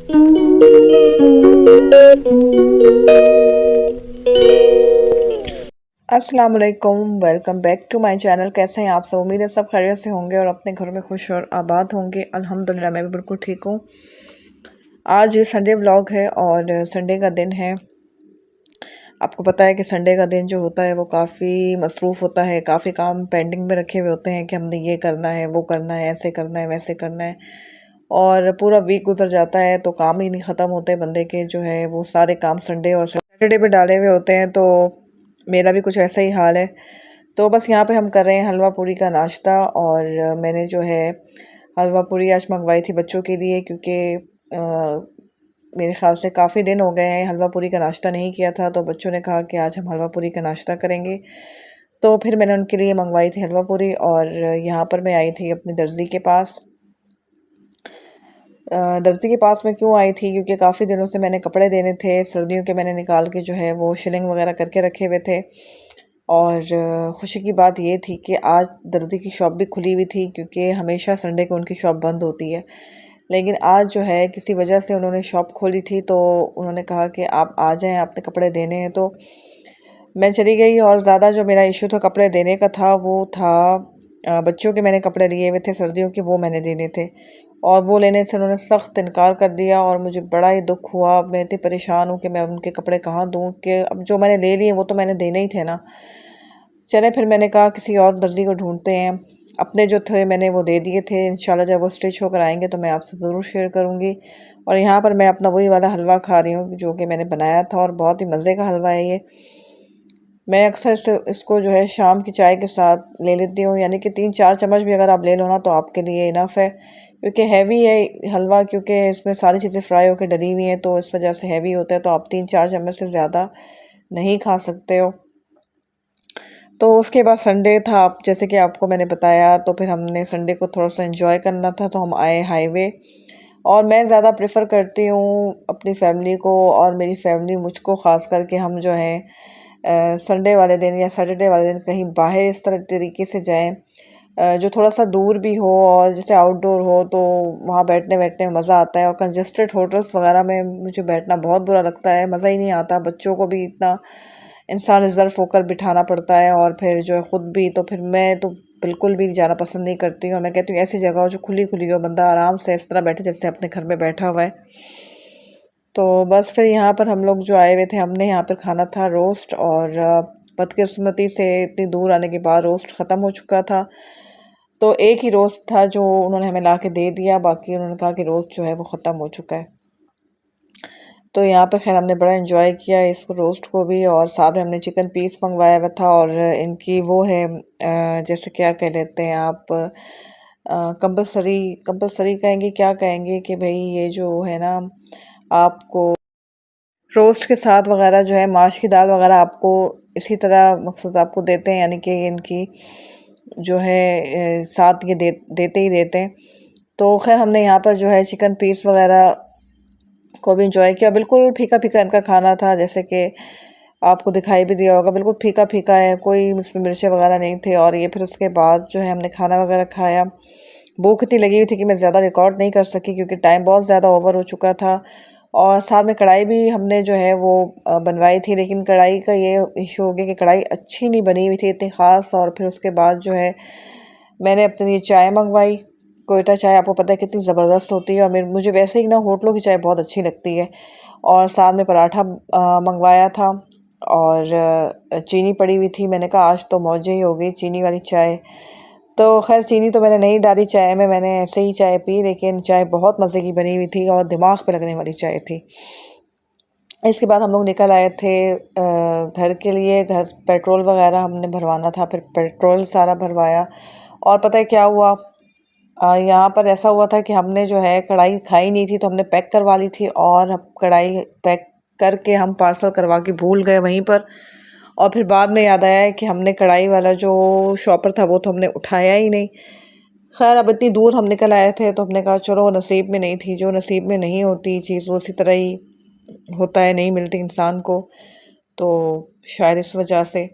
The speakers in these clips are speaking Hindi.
अस्सलाम वालेकुम, welcome back to my channel. कैसे हैं आप सब? उम्मीद है सब खैरियत से होंगे और अपने घर में खुश और आबाद होंगे। अल्हम्दुलिल्लाह मैं भी बिल्कुल ठीक हूँ। आज ये संडे व्लॉग है और संडे का दिन है। आपको पता है कि संडे का दिन जो होता है वो काफ़ी मसरूफ़ होता है, काफ़ी काम पेंडिंग में रखे हुए होते हैं कि हमने ये करना है, वो करना है, ऐसे करना है, वैसे करना है और पूरा वीक गुजर जाता है तो काम ही नहीं ख़त्म होते बंदे के। जो है वो सारे काम संडे और सैटरडे पे डाले हुए होते हैं। तो मेरा भी कुछ ऐसा ही हाल है। तो बस यहाँ पे हम कर रहे हैं हलवा पूरी का नाश्ता और मैंने जो है हलवा पूरी आज मंगवाई थी बच्चों के लिए, क्योंकि मेरे ख़्याल से काफ़ी दिन हो गए हैं हलवा पूरी का नाश्ता नहीं किया था। तो बच्चों ने कहा कि आज हम हलवा पूरी का नाश्ता करेंगे, तो फिर मैंने उनके लिए मंगवाई थी हलवा पूरी। और यहाँ पर मैं आई थी अपनी दर्जी के पास। दर्जी के पास मैं क्यों आई थी, क्योंकि काफ़ी दिनों से मैंने कपड़े देने थे सर्दियों के, मैंने निकाल के जो है वो शिलिंग वगैरह करके रखे हुए थे। और खुशी की बात ये थी कि आज दर्जी की शॉप भी खुली हुई थी, क्योंकि हमेशा संडे को उनकी शॉप बंद होती है। लेकिन आज जो है किसी वजह से उन्होंने शॉप खोली थी, तो उन्होंने कहा कि आप आ जाएं, आपने कपड़े देने हैं। तो मैं चली गई और ज़्यादा जो मेरा इशू था कपड़े देने का था वो था बच्चों के मैंने कपड़े लिए हुए थे सर्दियों के, वो मैंने देने थे और वो लेने से उन्होंने सख्त इनकार कर दिया और मुझे बड़ा ही दुख हुआ। मैं इतनी परेशान हूँ कि मैं उनके कपड़े कहाँ दूँ, कि अब जो मैंने ले लिए वो तो मैंने देने ही थे ना। चले फिर मैंने कहा किसी और दर्जी को ढूंढते हैं। अपने जो थे मैंने वो दे दिए थे, इंशाल्लाह जब वो स्टिच होकर आएंगे तो मैं आपसे ज़रूर शेयर करूँगी। और यहाँ पर मैं अपना वही वाला हलवा खा रही हूँ जो कि मैंने बनाया था और बहुत ही मज़े का हलवा है ये। मैं अक्सर इसको जो है शाम की चाय के साथ ले लेती हूँ, यानी कि 3-4 चम्मच भी अगर आप ले लो ना तो आपके लिए इनफ है, क्योंकि हैवी है हलवा, क्योंकि इसमें सारी चीज़ें फ्राई होकर डली हुई हैं तो इस वजह से हैवी होता है। तो आप 3-4 चम्मच से ज़्यादा नहीं खा सकते हो। तो उसके बाद संडे था, आप जैसे कि आपको मैंने बताया, तो फिर हमने संडे को थोड़ा सा एंजॉय करना था तो हम आए हाईवे। और मैं ज़्यादा प्रेफर करती हूँ अपनी फैमिली को, और मेरी फैमिली मुझको ख़ास करके हम जो है संडे वाले दिन या सैटरडे वाले दिन कहीं बाहर इस तरह तरीके से जाएं जो थोड़ा सा दूर भी हो और जैसे आउटडोर हो, तो वहाँ बैठने बैठने में मज़ा आता है। और कंजस्टेड होटल्स वगैरह में मुझे बैठना बहुत बुरा लगता है, मज़ा ही नहीं आता। बच्चों को भी इतना इंसान रिज़र्व होकर बिठाना पड़ता है और फिर जो है ख़ुद भी, तो फिर मैं तो बिल्कुल भी जाना पसंद नहीं करती हूँ। मैं कहती हूँ ऐसी जगह हो जो खुली खुली हो, बंदा आराम से इस तरह बैठे जैसे अपने घर में बैठा हुआ है। तो बस फिर यहाँ पर हम लोग जो आए हुए थे, हमने यहाँ पर खाना था रोस्ट, और बदकिस्मती से इतनी दूर आने के बाद रोस्ट ख़त्म हो चुका था। तो एक ही रोस्ट था जो उन्होंने हमें ला के दे दिया, बाकी उन्होंने कहा कि रोस्ट जो है वो ख़त्म हो चुका है। तो यहाँ पे खैर हमने बड़ा एंजॉय किया इसको, रोस्ट को भी, और साथ में हमने चिकन पीस मंगवाया हुआ था। और इनकी वो है जैसे क्या कह लेते हैं आप, कंपलसरी कंपलसरी कहेंगे, क्या कहेंगे कि भाई ये जो है ना, आपको रोस्ट के साथ वगैरह जो है माश की दाल वगैरह आपको इसी तरह मकसद आपको देते हैं, यानी कि इनकी जो है साथ ये देते ही देते हैं। तो खैर हमने यहाँ पर जो है चिकन पीस वगैरह को भी इंजॉय किया। बिल्कुल फीका फीका इनका खाना था, जैसे कि आपको दिखाई भी दिया होगा, बिल्कुल फीका फीका है, कोई इसमें मिर्चें वगैरह नहीं थे। और ये फिर उसके बाद जो है हमने खाना वगैरह खाया। भूख इतनी लगी हुई थी कि मैं ज़्यादा रिकॉर्ड नहीं कर सकी, क्योंकि टाइम बहुत ज़्यादा ओवर हो चुका था। और साथ में कढ़ाई भी हमने जो है वो बनवाई थी, लेकिन कढ़ाई का ये इशू हो गया कि कढ़ाई अच्छी नहीं बनी हुई थी इतनी ख़ास। और फिर उसके बाद जो है मैंने अपने लिए चाय मंगवाई। कोयटा चाय आपको पता है कितनी ज़बरदस्त होती है, और मुझे वैसे ही ना होटलों की चाय बहुत अच्छी लगती है। और साथ में पराठा मंगवाया था, और चीनी पड़ी हुई थी। मैंने कहा आज तो मौजे ही हो गई चीनी वाली चाय। तो खैर चीनी तो मैंने नहीं डाली चाय में, मैंने ऐसे ही चाय पी, लेकिन चाय बहुत मज़े की बनी हुई थी और दिमाग पे लगने वाली चाय थी। इसके बाद हम लोग निकल आए थे घर के लिए। घर पेट्रोल वगैरह हमने भरवाना था, फिर पेट्रोल सारा भरवाया। और पता है क्या हुआ, यहाँ पर ऐसा हुआ था कि हमने जो है कढ़ाई खाई नहीं थी, तो हमने पैक करवा ली थी, और कढ़ाई पैक करके हम पार्सल करवा के भूल गए वहीं पर। और फिर बाद में याद आया है कि हमने कढ़ाई वाला जो शॉपर था वो तो हमने उठाया ही नहीं। खैर अब इतनी दूर हम निकल आए थे तो हमने कहा चलो, नसीब में नहीं थी, जो नसीब में नहीं होती चीज़ वो उसी तरह ही होता है, नहीं मिलती इंसान को। तो शायद इस वजह से,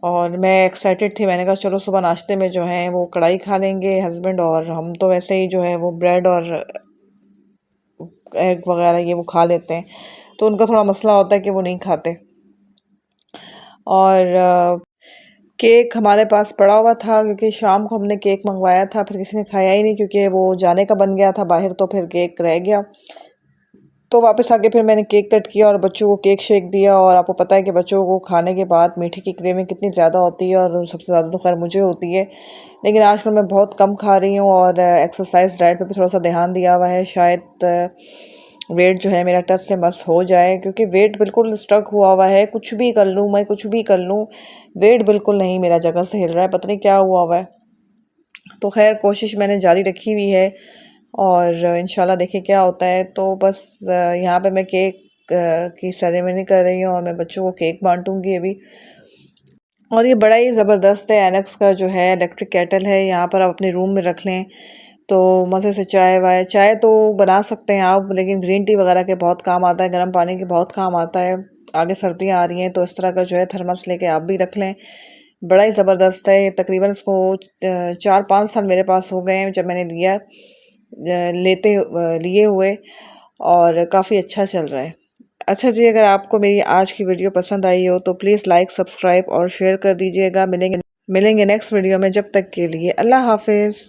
और मैं एक्साइटेड थी, मैंने कहा चलो सुबह नाश्ते में जो है वो कढ़ाई खा लेंगे हस्बैंड और हम, तो वैसे ही जो है वो ब्रेड और एग वगैरह ये वो खा लेते हैं, तो उनका थोड़ा मसला होता है कि वो नहीं खाते। और केक हमारे पास पड़ा हुआ था क्योंकि शाम को हमने केक मंगवाया था, फिर किसी ने खाया ही नहीं क्योंकि वो जाने का बन गया था बाहर, तो फिर केक रह गया। तो वापस आके फिर मैंने केक कट किया और बच्चों को केक शेक दिया। और आपको पता है कि बच्चों को खाने के बाद मीठे की क्रेविंग कितनी ज़्यादा होती है, और सबसे ज़्यादा तो खैर मुझे होती है, लेकिन आजकल मैं बहुत कम खा रही हूँ और एक्सरसाइज डाइट पे भी थोड़ा सा ध्यान दिया हुआ है। शायद वेट जो है मेरा टच से मस हो जाए, क्योंकि वेट बिल्कुल स्टक हुआ है, कुछ भी कर लूँ मैं, कुछ भी कर लूँ, वेट बिल्कुल नहीं मेरा जगह से हिल रहा है, पता नहीं क्या हुआ है। तो खैर कोशिश मैंने जारी रखी हुई है और इंशाल्लाह देखिए क्या होता है। तो बस यहाँ पे मैं केक की सेरेमनी कर रही हूँ और मैं बच्चों को केक बांटूंगी अभी। और ये बड़ा ही ज़बरदस्त है, एनेक्स का जो है इलेक्ट्रिक केटल है, यहाँ पर आप अपने रूम में रख लें तो मज़े से चाय तो बना सकते हैं आप, लेकिन ग्रीन टी वगैरह के बहुत काम आता है, गर्म पानी के बहुत काम आता है। आगे सर्दियाँ आ रही हैं तो इस तरह का जो है थर्मस लेके आप भी रख लें। बड़ा ही ज़बरदस्त है, तकरीबन इसको 4-5 साल मेरे पास हो गए हैं जब मैंने लिया, लिए हुए, और काफ़ी अच्छा चल रहा है। अच्छा जी, अगर आपको मेरी आज की वीडियो पसंद आई हो तो प्लीज़ लाइक, सब्सक्राइब और शेयर कर दीजिएगा। मिलेंगे नेक्स्ट वीडियो में, जब तक के लिए अल्लाह हाफिज़।